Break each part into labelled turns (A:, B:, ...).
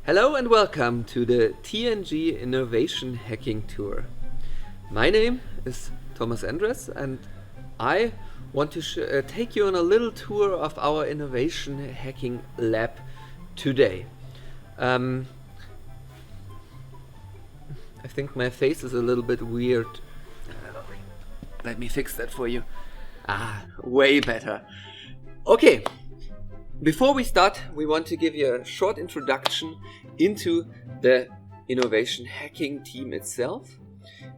A: Hello and welcome to the TNG Innovation Hacking Tour. My name is Thomas Endres and I want to take you on a little tour of our innovation hacking lab today. I think my face is a little bit weird. Let me fix that for you. Way better. Okay. Before we start, we want to give you a short introduction into the innovation hacking team itself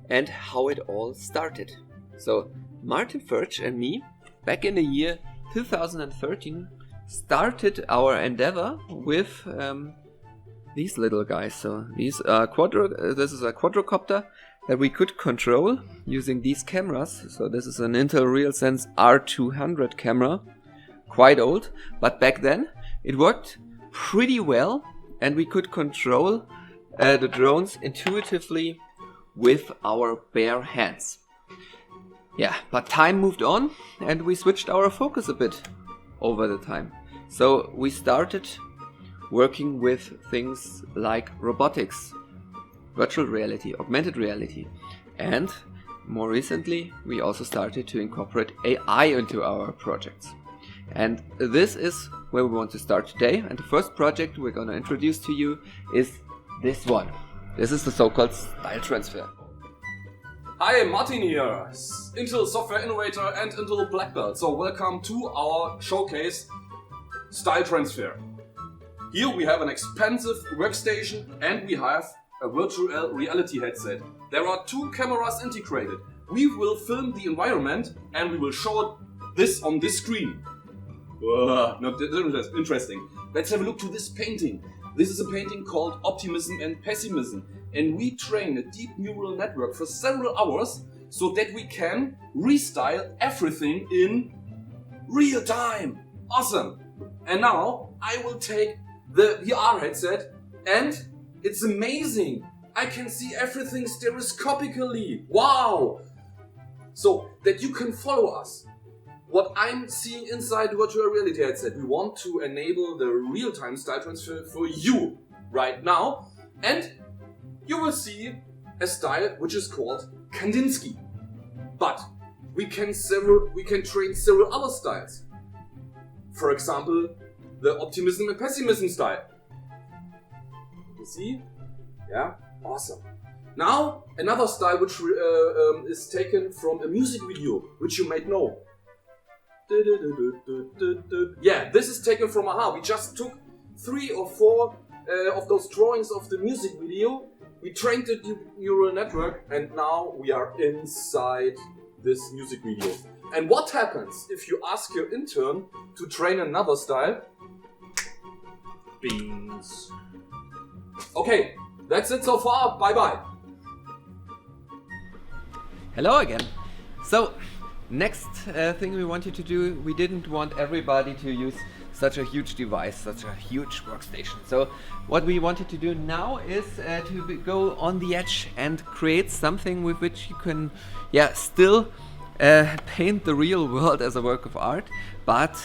A: and how it all started. So, Martin Furch and me, back in the year 2013, started our endeavor with these little guys. So, this is a quadrocopter that we could control using these cameras. So, this is an Intel RealSense R200 camera. Quite old, but back then it worked pretty well and we could control the drones intuitively with our bare hands. Yeah, but time moved on and we switched our focus a bit over the time. So we started working with things like robotics, virtual reality, augmented reality, and more recently we also started to incorporate AI into our projects. And this is where we want to start today. And the first project we're going to introduce to you is this one. This is the so-called style transfer.
B: Hi, Martin here, Intel software innovator and Intel black belt. So welcome to our showcase, Style Transfer. Here we have an expensive workstation and we have a virtual reality headset. There are two cameras integrated. We will film the environment and we will show this on this screen. Not interesting. Let's have a look to this painting. This is a painting called Optimism and Pessimism, and we train a deep neural network for several hours so that we can restyle everything in real time. Awesome! And now I will take the VR headset and it's amazing. I can see everything stereoscopically. Wow! So that you can follow us. What I'm seeing inside the virtual reality headset, we want to enable the real-time style transfer for you right now, and you will see a style which is called Kandinsky. But we can train several other styles. For example, the optimism and pessimism style. You see? Yeah, awesome. Now another style which is taken from a music video, which you might know. Yeah, this is taken from Aha. We just took 3 or 4 of those drawings of the music video. We trained the neural network and now we are inside this music video. And what happens if you ask your intern to train another style? Beans. Okay, that's it so far. Bye bye.
A: Hello again. So, next thing we wanted to do, we didn't want everybody to use such a huge device, such a huge workstation. So what we wanted to do now is to go on the edge and create something with which you can still paint the real world as a work of art, but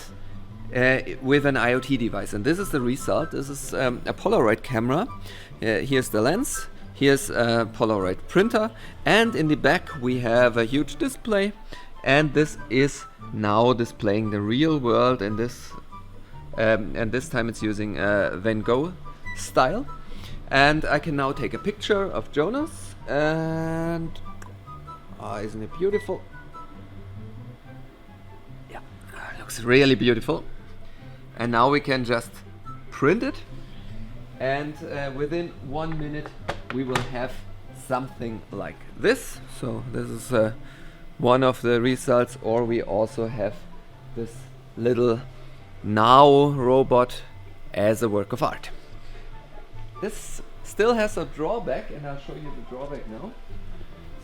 A: with an IoT device. And this is the result. This is a Polaroid camera. Here's the lens. Here's a Polaroid printer. And in the back we have a huge display. And this is now displaying the real world in this, and this time it's using Van Gogh style. And I can now take a picture of Jonas, and isn't it beautiful? Yeah, looks really beautiful. And now we can just print it, and within 1 minute we will have something like this. So this is one of the results, or we also have this little Now robot as a work of art. This still has a drawback, and I'll show you the drawback now.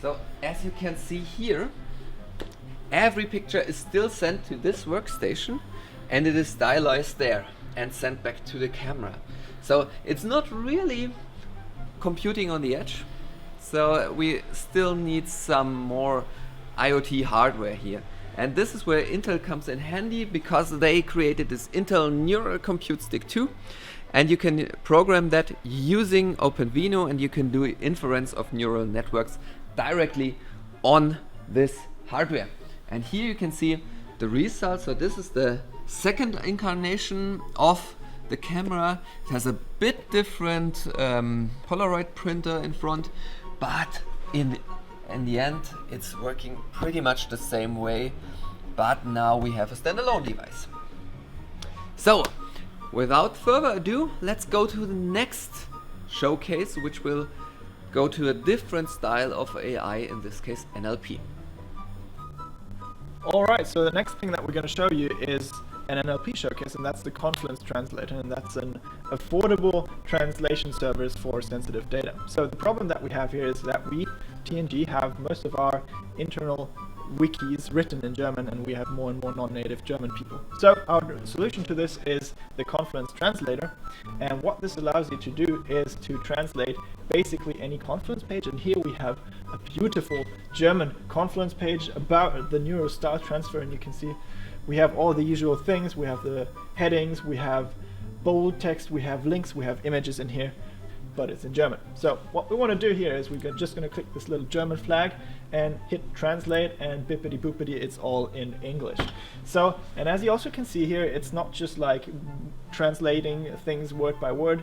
A: So as you can see here, every picture is still sent to this workstation and it is stylized there and sent back to the camera. So it's not really computing on the edge. So we still need some more IoT hardware here. And this is where Intel comes in handy, because they created this Intel Neural Compute Stick 2. And you can program that using OpenVINO, and you can do inference of neural networks directly on this hardware. And here you can see the results. So this is the second incarnation of the camera. It has a bit different Polaroid printer in front, but in the end it's working pretty much the same way, but now we have a standalone device. So without further ado, let's go to the next showcase, which will go to a different style of AI, in this case NLP.
C: Alright, so the next thing that we're going to show you is an NLP showcase, and that's the Confluence Translator, and that's an affordable translation service for sensitive data. So the problem that we have here is that we, TNG, have most of our internal wikis written in German, and we have more and more non-native German people. So our solution to this is the Confluence Translator, and what this allows you to do is to translate basically any Confluence page. And here we have a beautiful German Confluence page about the neural style transfer, and you can see we have all the usual things. We have the headings, we have bold text, we have links, we have images in here, but it's in German. So what we want to do here is we're just going to click this little German flag and hit translate, and bippity boopity, it's all in English. So, and as you also can see here, it's not just like translating things word by word.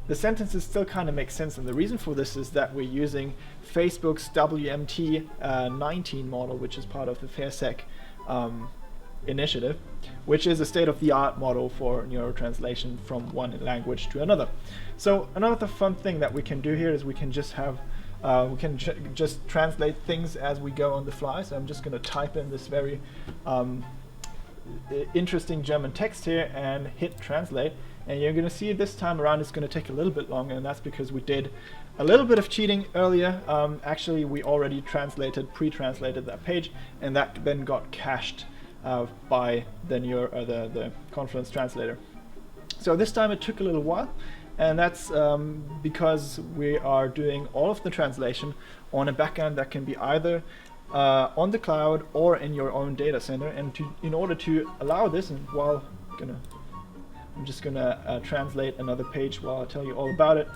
C: The sentences still kind of make sense, and the reason for this is that we're using Facebook's WMT 19 model, which is part of the FairSec initiative, which is a state-of-the-art model for neurotranslation from one language to another. So another fun thing that we can do here is we can just have just translate things as we go on the fly. So I'm just going to type in this very interesting German text here and hit translate, and you're going to see this time around it's going to take a little bit longer, and that's because we did a little bit of cheating earlier. Actually, we already pre-translated that page, and that then got cached by the Confluence Translator. So this time it took a little while, and that's because we are doing all of the translation on a backend that can be either on the cloud or in your own data center. And in order to allow this, and I'm just gonna translate another page while I tell you all about it.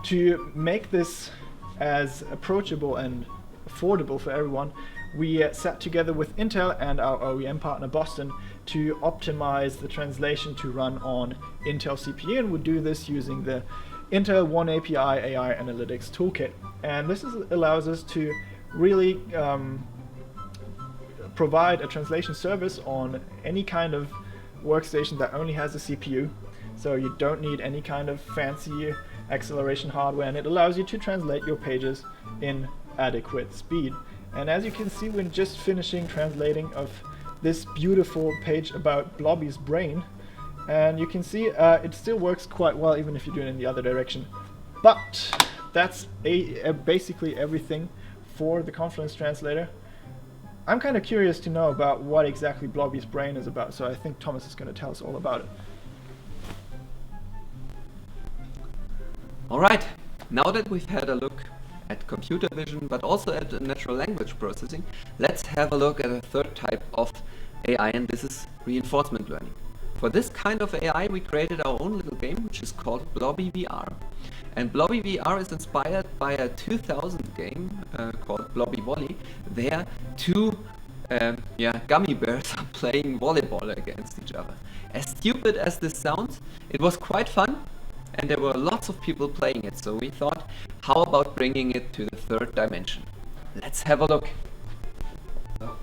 C: To make this as approachable and affordable for everyone, we sat together with Intel and our OEM partner Boston to optimize the translation to run on Intel CPU, and we do this using the Intel One API AI Analytics Toolkit. And this allows us to really provide a translation service on any kind of workstation that only has a CPU. So you don't need any kind of fancy acceleration hardware, and it allows you to translate your pages in adequate speed. And as you can see, we're just finishing translating of this beautiful page about Blobby's brain, and you can see it still works quite well even if you do it in the other direction. But that's basically everything for the Confluence Translator. I'm kind of curious to know about what exactly Blobby's brain is about, so I think Thomas is going to tell us all about it.
A: Alright, now that we've had a look at computer vision, but also at natural language processing, let's have a look at a third type of AI, and this is reinforcement learning. For this kind of AI, we created our own little game, which is called Blobby VR. And Blobby VR is inspired by a 2000 game called Blobby Volley. There, two gummy bears are playing volleyball against each other. As stupid as this sounds, it was quite fun, and there were lots of people playing it, so we thought, how about bringing it to the third dimension? Let's have a look. So,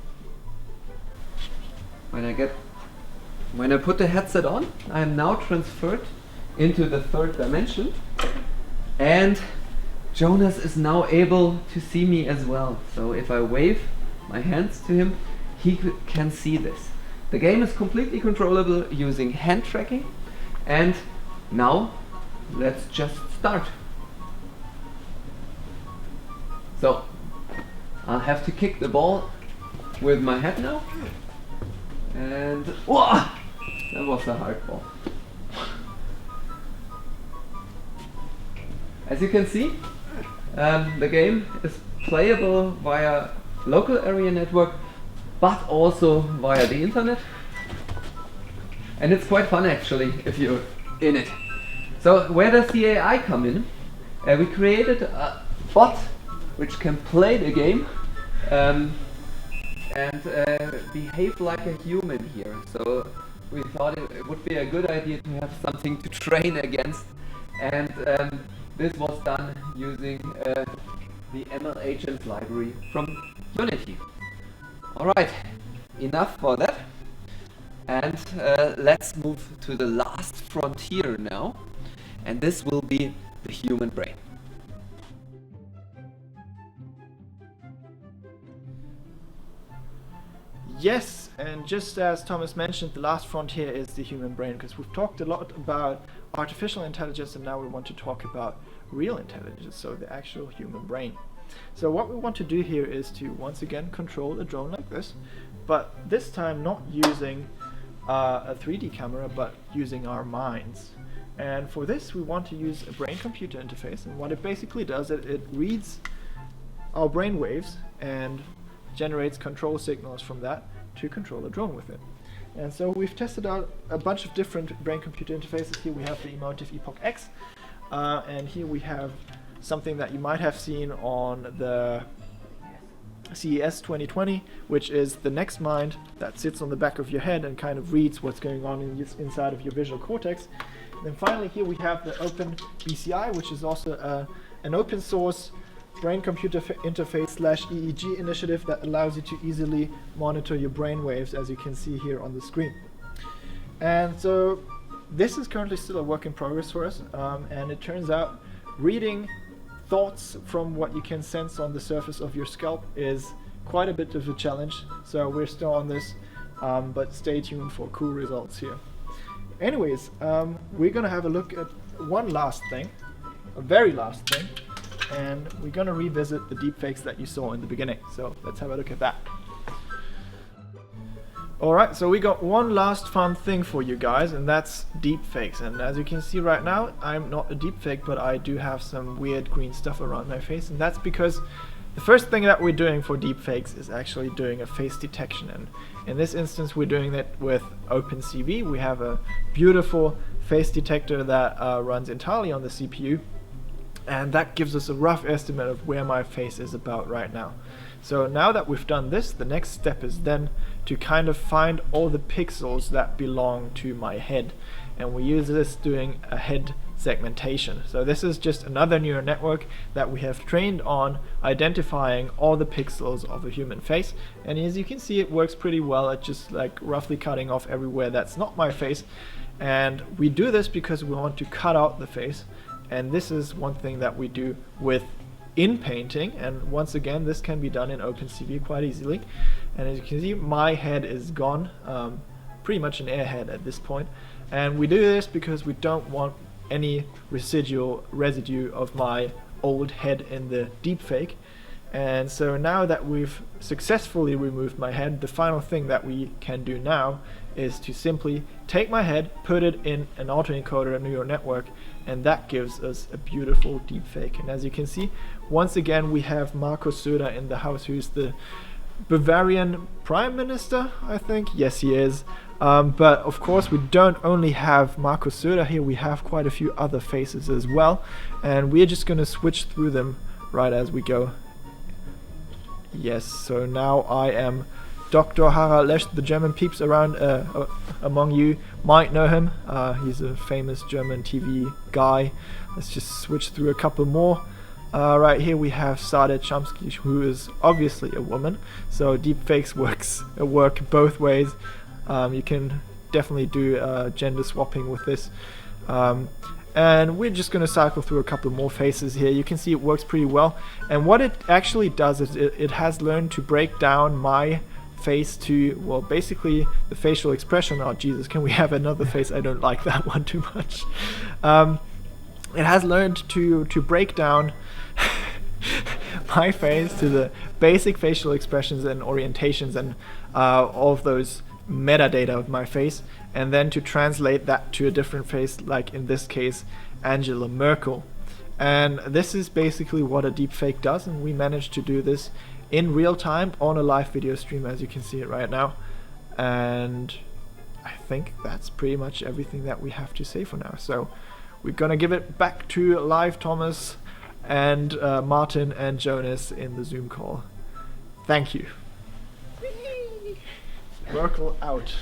A: when I put the headset on, I am now transferred into the third dimension, and Jonas is now able to see me as well. So if I wave my hands to him, he can see this. The game is completely controllable using hand tracking, and now let's just start. So I'll have to kick the ball with my head now, and whoa, that was a hard ball. As you can see, the game is playable via local area network but also via the internet. And it's quite fun actually if you're in it. So where does the AI come in? We created a bot which can play the game and behave like a human here. So we thought it would be a good idea to have something to train against, and this was done using the ML Agents library from Unity. Alright, enough for that. And let's move to the last frontier now, and this will be the human brain.
C: Yes, and just as Thomas mentioned, the last frontier is the human brain, because we've talked a lot about artificial intelligence, and now we want to talk about real intelligence, so the actual human brain. So what we want to do here is to once again control a drone like this, but this time not using a 3D camera, but using our minds. And for this we want to use a brain-computer interface, and what it basically does, it reads our brain waves and generates control signals from that to control a drone with it. And so we've tested out a bunch of different brain-computer interfaces. Here we have the emotive Epoch X, and here we have something that you might have seen on the CES 2020, which is the Next Mind that sits on the back of your head and kind of reads what's going on inside of your visual cortex. And then finally here we have the Open BCI, which is also an open source brain-computer interface / EEG initiative that allows you to easily monitor your brain waves, as you can see here on the screen. And so this is currently still a work in progress for us, and it turns out reading thoughts from what you can sense on the surface of your scalp is quite a bit of a challenge, so we're still on this, but stay tuned for cool results here. Anyways, we're gonna have a look at one last thing, a very last thing, and we're gonna revisit the deepfakes that you saw in the beginning. So let's have a look at that. Alright, so we got one last fun thing for you guys, and that's deepfakes. And as you can see right now, I'm not a deepfake, but I do have some weird green stuff around my face, and that's because the first thing that we're doing for deepfakes is actually doing a face detection. And in this instance, we're doing it with OpenCV. We have a beautiful face detector that runs entirely on the CPU, and that gives us a rough estimate of where my face is about right now. So now that we've done this, the next step is then to kind of find all the pixels that belong to my head, and we use this doing a head segmentation. So this is just another neural network that we have trained on identifying all the pixels of a human face, and as you can see, it works pretty well at just like roughly cutting off everywhere that's not my face. And we do this because we want to cut out the face, and this is one thing that we do with in-painting, and once again this can be done in OpenCV quite easily. And as you can see, my head is gone, pretty much an airhead at this point, and we do this because we don't want any residue of my old head in the deepfake. And so now that we've successfully removed my head, the final thing that we can do now is to simply take my head, put it in an autoencoder neural network, and that gives us a beautiful deepfake. And as you can see, once again we have Markus Söder in the house, who's the Bavarian Prime Minister, I think. Yes, he is. But of course we don't only have Markus Söder here, we have quite a few other faces as well, and we're just going to switch through them right as we go. Yes, so now I am Dr. Harald Lesch. The German peeps around among you might know him. He's a famous German TV guy. Let's just switch through a couple more. Right here we have Sade Chomsky, who is obviously a woman, so deepfakes work both ways. You can definitely do gender swapping with this. And we're just going to cycle through a couple more faces here. You can see it works pretty well, and what it actually does is it has learned to break down my face to, well, basically the facial expression. Oh Jesus, can we have another face? I don't like that one too much. It has learned to break down my face to the basic facial expressions and orientations and all of those metadata of my face, and then to translate that to a different face, like in this case Angela Merkel. And this is basically what a deepfake does, and we managed to do this in real time on a live video stream, as you can see it right now. And I think that's pretty much everything that we have to say for now. So we're gonna give it back to live Thomas and Martin and Jonas in the Zoom call. Thank you. Merkel out.